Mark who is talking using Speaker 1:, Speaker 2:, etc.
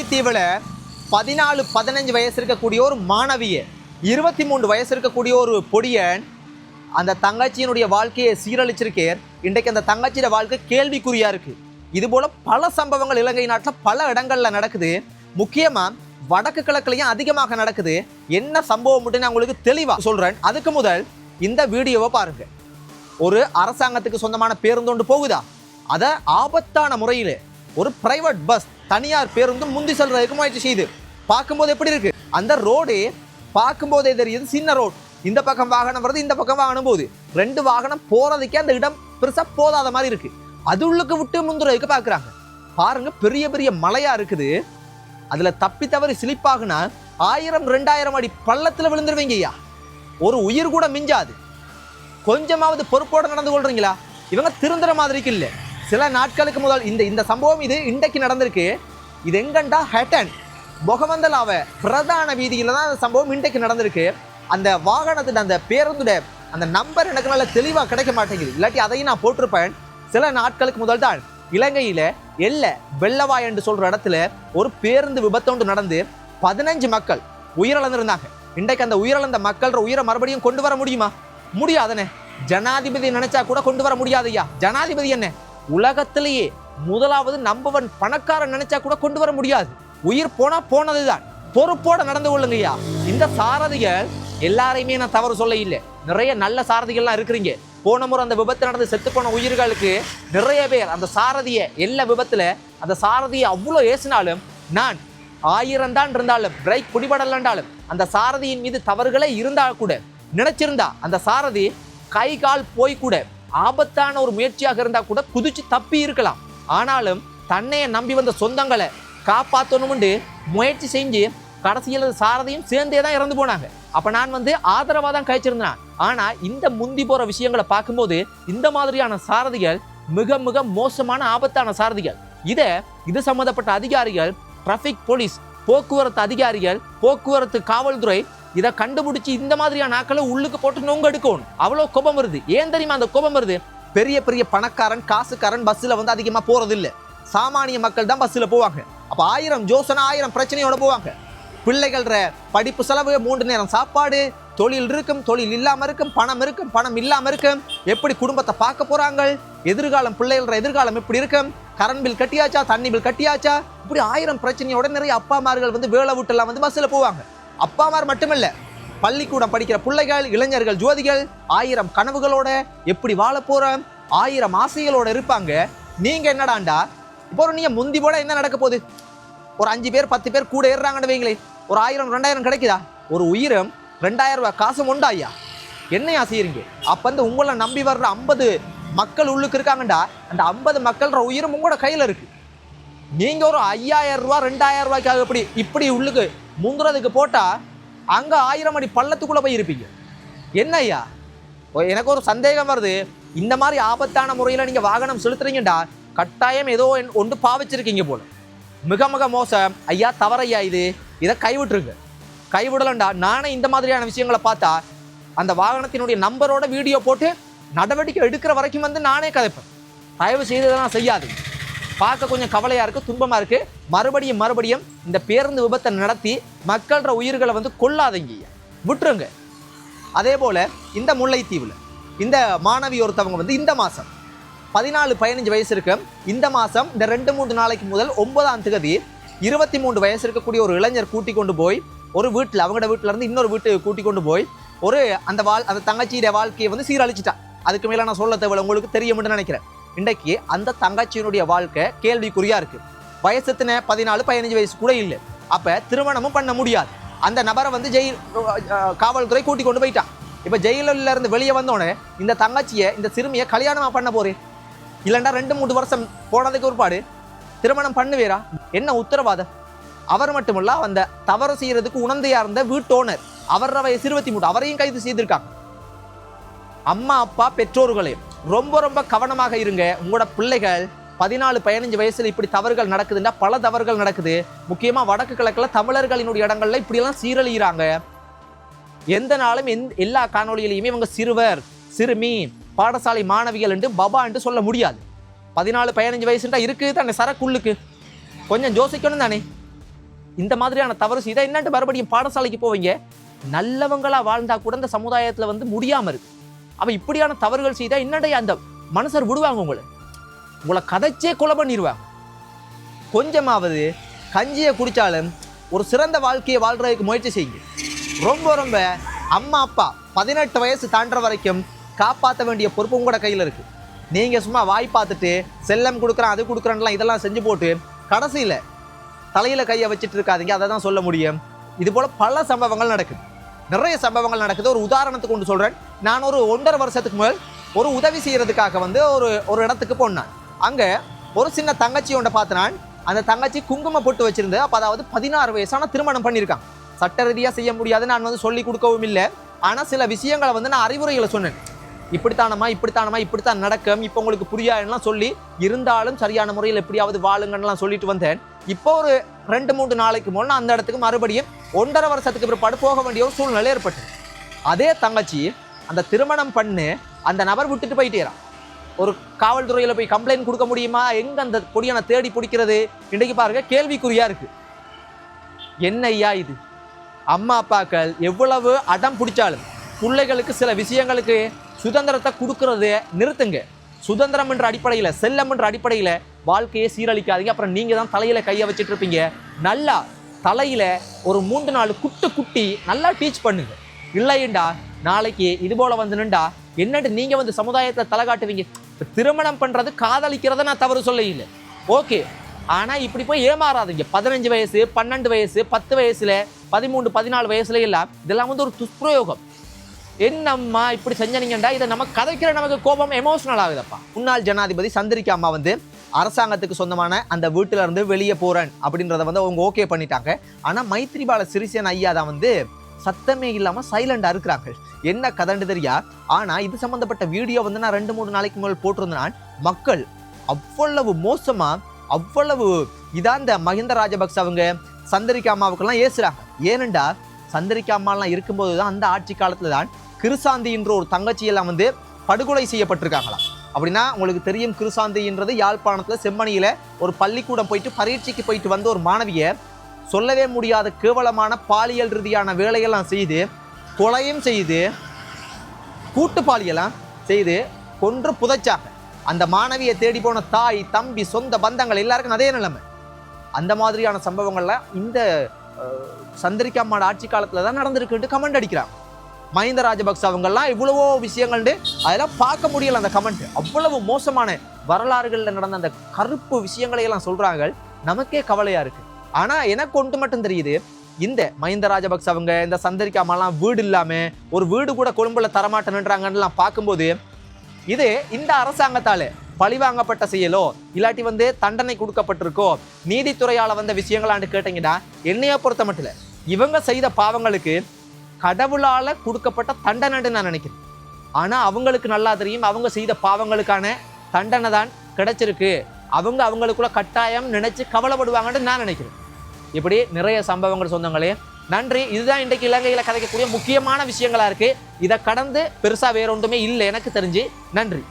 Speaker 1: முல்லைத்தீவில் 14-15 வயசு இருக்கக்கூடிய ஒரு மாணவிய, 23 வயசு இருக்கக்கூடிய ஒரு பொடியன் அந்த தங்கச்சியினுடைய வாழ்க்கையை சீரழிச்சிருக்கேர். இன்றைக்கு அந்த தங்கச்சியோட வாழ்க்கை கேள்விக்குறியா இருக்கு. இது போல பல சம்பவங்கள் இலங்கை நாட்டில் பல இடங்கள்ல நடக்குது. முக்கியமா வடக்கு கிழக்குலையும் அதிகமாக நடக்குது. என்ன சம்பவம் மட்டும் நான் உங்களுக்கு தெளிவா சொல்றேன். அதுக்கு முதல் இந்த வீடியோவை பாருங்க. ஒரு அரசாங்கத்துக்கு சொந்தமான பேருந்து ஒன்று போகுதா, அதை ஆபத்தான முறையில் ஒரு பிரைவேட் பஸ், தனியார் பேருந்து முந்தி செல்றதுக்கு முயற்சி செய்து பார்க்கும்போது எப்படி இருக்கு, அந்த ரோடு பார்க்கும்போதே தெரியுது சின்ன ரோடு. இந்த பக்கம் வாகனம் வருது, இந்த பக்கம் வாகனம் போகுது. 2 வாகனம் போறதுக்கே அந்த இடம் பெருசா போதாத மாதிரி இருக்கு. அது உள்ளுக்கு விட்டு முந்துறதுக்கு பாக்குறாங்க. பாருங்க, பெரிய பெரிய மலையா இருக்குது. அதுல தப்பி தவறி சிலிப்பாகுனா 1000-2000 அடி பள்ளத்துல விழுந்துருவீங்க ஐயா. ஒரு உயிர் கூட மிஞ்சாது. கொஞ்சமாவது பொறுப்போட நடந்து கொள்றீங்களா? இவங்க திருந்துற மாதிரிக்கு இல்லை. சில நாட்களுக்கு முதல் இந்த சம்பவம் இது இன்றைக்கு நடந்திருக்கு. இது எங்கண்டா ஹேட்டன் பொகவந்தலாவ பிரதான வீதியில தான் அந்த சம்பவம் இன்றைக்கு நடந்திருக்கு. அந்த வாகனத்துடைய அந்த பேருந்துடைய அந்த நம்பர் எனக்கு நல்ல தெளிவாக கிடைக்க மாட்டேங்குது. இல்லாட்டி அதையும் நான் போட்டிருப்பேன். சில நாட்களுக்கு முதல் தான் இலங்கையில வெள்ளவாய் என்று சொல்ற இடத்துல ஒரு பேருந்து விபத்து ஒன்று நடந்து 15 மக்கள் உயிரிழந்திருந்தாங்க. இன்றைக்கு அந்த உயிரிழந்த மக்கள் உயிரை மறுபடியும் கொண்டு வர முடியுமா? முடியாதனே. ஜனாதிபதி நினைச்சா கூட கொண்டு வர முடியாதையா. ஜனாதிபதி என்ன, உலகத்திலேயே முதலாவது நம்பவன் பணக்காரன் நினைச்சா கூட கொண்டு வர முடியாது. உயிர் போனா போனதுதான். பொறுப்போட நடந்து கொள்ளுங்கய்யா. இந்த சாரதிகள் எல்லாரையுமே நான் தவறு சொல்ல இல்லை. நிறைய நல்ல சாரதிகள்லாம் இருக்கிறீங்க. போன முறை அந்த விபத்து நடந்து செத்து போன உயிர்களுக்கு நிறைய பேர் அந்த சாரதியை எல்லா விபத்துல அந்த சாரதியை அவ்வளோ ஏசினாலும், நான் 1000 தான் இருந்தாலும் பிரேக் பிடிபடலன்றாலும் அந்த சாரதியின் மீது தவறுகளே இருந்தால் கூட நினைச்சிருந்தா அந்த சாரதி கை கால் போய் கூட ஆபத்தான ஒரு முயற்சியாக இருந்தா கூட குதிச்சு தப்பி இருக்கலாம். ஆனாலும் தன்னையை நம்பி வந்த சொந்தங்களை காப்பாற்றணும்னு முயற்சி செஞ்சு கடைசியில் சாரதியும் சேர்ந்தே தான் இறந்து போனாங்க. அப்ப நான் ஆதரவாக தான் கழிச்சிருந்தேன். ஆனா இந்த முந்தி போற விஷயங்களை பார்க்கும்போது இந்த மாதிரியான சாரதிகள் மிக மிக மோசமான ஆபத்தான சாரதிகள். இது சம்பந்தப்பட்ட அதிகாரிகள், டிராபிக் போலீஸ், போக்குவரத்து அதிகாரிகள், போக்குவரத்து காவல்துறை இதை கண்டுபிடிச்சு இந்த மாதிரியான ஆக்களை உள்ளுக்கு போட்டு நொங்க எடுக்கணும். அவ்வளவு கோபம் வருது. ஏன் தெரியுமா அந்த கோபம் வருது? பெரிய பெரிய பணக்காரன் காசுக்காரன் பஸ்ல அதிகமா போறது இல்லை. சாமானிய மக்கள் தான் பஸ்ல போவாங்க. அப்ப 1000 ஜோசனா 1000 பிரச்சனையோட போவாங்க. பிள்ளைகள படிப்பு செலவு, 3 நேரம் சாப்பாடு, தொழில் இருக்கும், தொழில் இல்லாம இருக்கும், பணம் இருக்கும், பணம் இல்லாம இருக்கும், எப்படி குடும்பத்தை பார்க்க போறாங்க, எதிர்காலம் பிள்ளைகள எதிர்காலம் எப்படி இருக்கும், கரண்ட் பில் கட்டியாச்சா, தண்ணி பில் கட்டியாச்சா, இப்படி 1000 பிரச்சனையோட நிறைய அப்பாமார்கள் வேலை விட்டுலாம் பஸ்ல போவாங்க. அப்பாமார் மட்டுமில்ல, பள்ளிக்கூடம் படிக்கிற பிள்ளைகள், இளைஞர்கள், ஜோதிகள் 1000 கனவுகளோட எப்படி வாழ போறோம், 1000 ஆசைகளோட இருப்பாங்க. நீங்க என்னடாண்டா இப்போ நீங்க முந்தி போல என்ன நடக்க போகுது? ஒரு 5 பேர் 10 பேர் கூட ஏறுறாங்கன்னு வைங்களே, ஒரு 1000-2000 கிடைக்குதா? ஒரு உயிரம் 2000 ரூபாய் காசு உண்டாயா? என்னையா செய்யறீங்க? அப்ப உங்களை நம்பி வர்ற 50 மக்கள் உள்ளுக்கு இருக்காங்கண்டா, அந்த 50 மக்கள் உயிரும் உங்களோட கையில இருக்கு. நீங்க ஒரு 5000 ரூபாய் 2000 ரூபாய்க்காக இப்படி உள்ளுக்கு முந்துறதுக்கு போட்டா அங்க 1000 அடி பள்ளத்துக்குள்ள போய் இருப்பீங்க. என்ன ஐயா, எனக்கு ஒரு சந்தேகம் வருது. இந்த மாதிரி ஆபத்தான முறையில நீங்க வாகனம் செலுத்துறீங்கடா, கட்டாயம் ஏதோ ஒன்று பாவிச்சிருக்கீங்க போல. மிக மிக மோசம் ஐயா, தவறையா இது. இதை கைவிட்டுருங்க. கைவிடலண்டா நானே இந்த மாதிரியான விஷயங்களை பார்த்தா அந்த வாகனத்தினுடைய நம்பரோட வீடியோ போட்டு நடவடிக்கை எடுக்கிற வரைக்கும் நானே கதைப்பேன். தயவு செய்து இதெல்லாம் செய்யாது. பார்க்க கொஞ்சம் கவலையா இருக்கு, துன்பமா இருக்கு. மறுபடியும் இந்த பேருந்து விபத்தை நடத்தி மக்களோட உயிர்களை கொள்ளாதீங்க, விட்டுருங்க. அதே போல இந்த முல்லைத்தீவுல இந்த மாணவி ஒருத்தவங்க இந்த மாசம் 14-15 வயசு இருக்கு. இந்த மாசம் இந்த 2-3 நாளைக்கு முதல் 9ஆம் தேதி 23 வயசு இருக்கக்கூடிய ஒரு இளைஞர் கூட்டி கொண்டு போய் ஒரு வீட்டில், அவங்களோட வீட்டுல இருந்து இன்னொரு வீட்டுக்கு கூட்டி கொண்டு போய் அந்த தங்கச்சியுடைய வாழ்க்கையை சீரழிச்சிட்டான். அதுக்கு மேல நான் சொல்ல தேவை, உங்களுக்கு தெரியும்னு நினைக்கிறேன். இன்றைக்கு அந்த தங்கச்சியினுடைய வாழ்க்கை கேள்விக்குறியா இருக்கு. வயசுத்தின 14-15 வயசு கூட இல்லை. அப்ப திருமணமும் பண்ண முடியாது. அந்த நபரை ஜெயில் காவல்துறை கூட்டி கொண்டு போயிட்டான். இப்ப ஜெயிலில் இருந்து வெளியே வந்தோடனே இந்த தங்கச்சியை, இந்த சிறுமியை கல்யாணமா பண்ண போறேன், இல்லைண்டா 2-3 வருஷம் போனதுக்கு ஒருபாடு திருமணம் பண்ணுவேரா? என்ன உத்தரவாதம்? அவர் மட்டுமல்ல, அந்த தவறு செய்யறதுக்கு உணர்ந்தையா இருந்த வீட்டு ஓனர், அவர வயசு 23, அவரையும் கைது செய்திருக்காங்க. அம்மா அப்பா பெற்றோர்களே ரொம்ப ரொம்ப கவனமாக இருங்க. உங்களோட பிள்ளைகள் 14-15 வயசுல இப்படி தவறுகள் நடக்குதுன்னா, பல தவறுகள் நடக்குது. முக்கியமா வடக்கு கிழக்குல தமிழர்களினுடைய இடங்கள்ல இப்படியெல்லாம் சீரழிகிறாங்க. எந்த நாளும் எல்லா காணொலியிலையுமே இவங்க சிறுவர், சிறுமி, பாடசாலை மாணவிகள் என்று பபா என்று சொல்ல முடியாது. 14-15 வயசுண்டா இருக்குது தானே, சரக்குள்ளுக்கு கொஞ்சம் யோசிக்கணும் தானே. இந்த மாதிரியான தவறு செய்தால் என்னட்டு மறுபடியும் பாடசாலைக்கு போவீங்க? நல்லவங்களா வாழ்ந்தா கூட இந்த சமுதாயத்துல வந்து முடியாம இருக்கு. அப்ப இப்படியான தவறுகள் செய்தால் என்னடைய அந்த மனுஷர் விடுவாங்க, உங்களை கதைச்சே கொலை பண்ணிடுவாங்க. கொஞ்சமாவது கஞ்சியை குடிச்சாலும் ஒரு சிறந்த வாழ்க்கையை வாழ்றதுக்கு முயற்சி செய்யுங்க. ரொம்ப ரொம்ப அம்மா அப்பா 18 வயசு தாண்டுற வரைக்கும் காப்பாற்ற வேண்டிய பொறுப்பு உங்களோட கையில் இருக்கு. நீங்க சும்மா வாய் பார்த்துட்டு செல்லம் கொடுக்குறேன் அது கொடுக்குறேன்லாம் இதெல்லாம் செஞ்சு போட்டு கடைசியில் தலையில கையை வச்சுட்டு இருக்காதீங்க. அதை தான் சொல்ல முடியும். இது போல பல சம்பவங்கள் நடக்குது, நிறைய சம்பவங்கள் நடக்குது. ஒரு உதாரணத்துக்கு கொண்டு சொல்றேன். நான் ஒரு 1.5 வருஷத்துக்கு மேல் ஒரு உதவி செய்யறதுக்காக வந்து ஒரு இடத்துக்கு போனேன். அங்க ஒரு சின்ன தங்கச்சி ஒன்றை பார்த்தினான். அந்த தங்கச்சி குங்குமம் போட்டு வச்சிருந்து. அப்போ அதாவது 16 வயசான திருமணம் பண்ணியிருக்காங்க. சட்ட ரீதியாக செய்ய முடியாது, நான் வந்து சொல்லி கொடுக்கவும் இல்லை. ஆனால் சில விஷயங்களை வந்து நான் அறிவுரைகளை சொன்னேன். இப்படித்தான் நடக்கும், இப்போ உங்களுக்கு புரியாதுலாம் சொல்லி இருந்தாலும் சரியான முறையில் எப்படியாவது வாழுங்கன்னெலாம் சொல்லிட்டு வந்தேன். இப்போ ஒரு 2-3 நாளைக்கு முன்னே அந்த இடத்துக்கு மறுபடியும் 1.5 வருஷத்துக்கு பிற்பாடு போக வேண்டிய ஒரு சூழ்நிலை ஏற்பட்டு, அதே தங்கச்சி அந்த திருமணம் பண்ணு அந்த நபர் விட்டுட்டு போயிட்டேறான். ஒரு காவல்துறையில் போய் கம்ப்ளைண்ட் கொடுக்க முடியுமா? எங்க அந்த பொடியனை தேடி பிடிக்கிறது? இன்றைக்கு பாருங்க கேள்விக்குறியா இருக்கு. என்ன ஐயா இது? அம்மா அப்பாக்கள் எவ்வளவு அடம் பிடிச்சாலும் பிள்ளைகளுக்கு சில விஷயங்களுக்கு சுதந்திரத்தை கொடுக்கறது நிறுத்துங்க. சுதந்திரம் என்ற அடிப்படையில், செல்லம் என்ற அடிப்படையில் வாழ்க்கையை சீரழிக்காதீங்க. அப்புறம் நீங்க தான் தலையில கையை வச்சுட்டு இருப்பீங்க. நல்லா தலையில ஒரு 3-4 குட்டி நல்லா டீச் பண்ணுங்க. இல்லைண்டா நாளைக்கு இது போல வந்து நின்றா என்னட்டு நீங்க வந்து சமுதாயத்தை தலை காட்டுவீங்க. திருமணம் பண்றது காதலிக்கிறத நான் தவறு சொல்ல இல்லை, ஓகே. ஆனா இப்படி போய் ஏமாறாதீங்க. 15 வயசு 12 வயசு 10 வயசுல 13-14 வயசுல எல்லாம் இதெல்லாம் வந்து ஒரு துஷ்பிரயோகம். என்னம்மா இப்படி செஞ்சனீங்கண்டா இதை நம்ம கதைக்கிற நமக்கு கோபம் எமோஷனல் ஆகுதப்பா. முன்னாள் ஜனாதிபதி சந்திரிகா அம்மா வந்து அரசாங்கத்துக்கு சொந்தமான அந்த வீட்டில இருந்து வெளியே போறேன் அப்படின்றத வந்து அவங்க ஓகே பண்ணிட்டாங்க. ஆனா மைத்ரிபால சிறிசேன ஐயா தான் வந்து சத்தமே இல்லாம சைலண்டா இருக்கிறாங்க. என்ன கதண்டு தெரியா? ஆனா இது சம்பந்தப்பட்ட வீடியோ வந்து நான் 2-3 நாளைக்கு முதல் போட்டிருந்தேன். மக்கள் அவ்வளவு மோசமா அவ்வளவு இதான் இந்த மஹிந்த ராஜபக்ச அவங்க சந்திரிகா அம்மாவுக்கெல்லாம் ஏசுறாங்க. ஏனெண்டா சந்திரிகா அம்மாலாம் இருக்கும்போது தான் அந்த ஆட்சி காலத்துல தான் கிருசாந்தி என்ற ஒரு தங்கச்சியெல்லாம் வந்து படுகொலை செய்யப்பட்டிருக்காங்களாம். அப்படின்னா உங்களுக்கு தெரியும், கிருசாந்தின்றது யாழ்ப்பாணத்துல செம்மணியில ஒரு பள்ளிக்கூடம் போயிட்டு பரீட்சைக்கு போயிட்டு வந்த ஒரு மாணவியை சொல்லவே முடியாத கேவலமான பாலியல் ரீதியான வேலையெல்லாம் செய்து கொலையும் செய்து கூட்டு பாலியெல்லாம் செய்து கொன்று புதைச்சாங்க. அந்த மாணவியை தேடி போன தாய் தம்பி சொந்த பந்தங்கள் எல்லாருக்கும் அதே நிலைமை. அந்த மாதிரியான சம்பவங்கள்லாம் இந்த சந்திரிகா அம்மாவோட ஆட்சி காலத்துல தான் நடந்திருக்குன்ட்டு கமெண்ட் அடிக்கிறாங்க. மஹிந்த ராஜபக்ச அவங்கெல்லாம் இவ்வளவோ விஷயங்கள் அதெல்லாம் பார்க்க முடியல. அந்த கமெண்ட் அவ்வளவு மோசமான வரலாறுகளில் நடந்த அந்த கருப்பு விஷயங்களை எல்லாம் சொல்றாங்க. நமக்கே கவலையா இருக்கு. ஆனா எனக்கு ஒன்று மட்டும் தெரியுது, இந்த மஹிந்த ராஜபக்ச அவங்க இந்த சந்திரிகா அம்மாலாம் வீடு இல்லாம ஒரு வீடு கூட கொழும்புல தரமாட்டேன்றாங்கன்னு பார்க்கும்போது இது இந்த அரசாங்கத்தால பழிவாங்கப்பட்ட செயலோ இல்லாட்டி வந்து தண்டனை கொடுக்கப்பட்டிருக்கோ நீதித்துறையால வந்த விஷயங்களான்னு கேட்டீங்கன்னா என்னைய பொறுத்த மட்டும் இல்லை, இவங்க செய்த பாவங்களுக்கு கடவுளால கொடுக்கப்பட்ட தண்டனைன்னு நான் நினைக்கிறேன். ஆனா அவங்களுக்கு நல்லா தெரியும் அவங்க செய்த பாவங்களுக்கான தண்டனை தான் கிடைச்சிருக்கு. அவங்களுக்குள்ள கட்டாயம் நினைச்சு கவலைப்படுவாங்கன்னு நான் நினைக்கிறேன். இப்படி நிறைய சம்பவங்கள் சொந்தங்களே. நன்றி. இதுதான் இன்றைக்கு இலங்கையில கதைக்கக்கூடிய முக்கியமான விஷயங்களா இருக்கு. இதை கடந்து பெருசா வேற ஒன்றுமே இல்லை எனக்கு தெரிஞ்சு. நன்றி.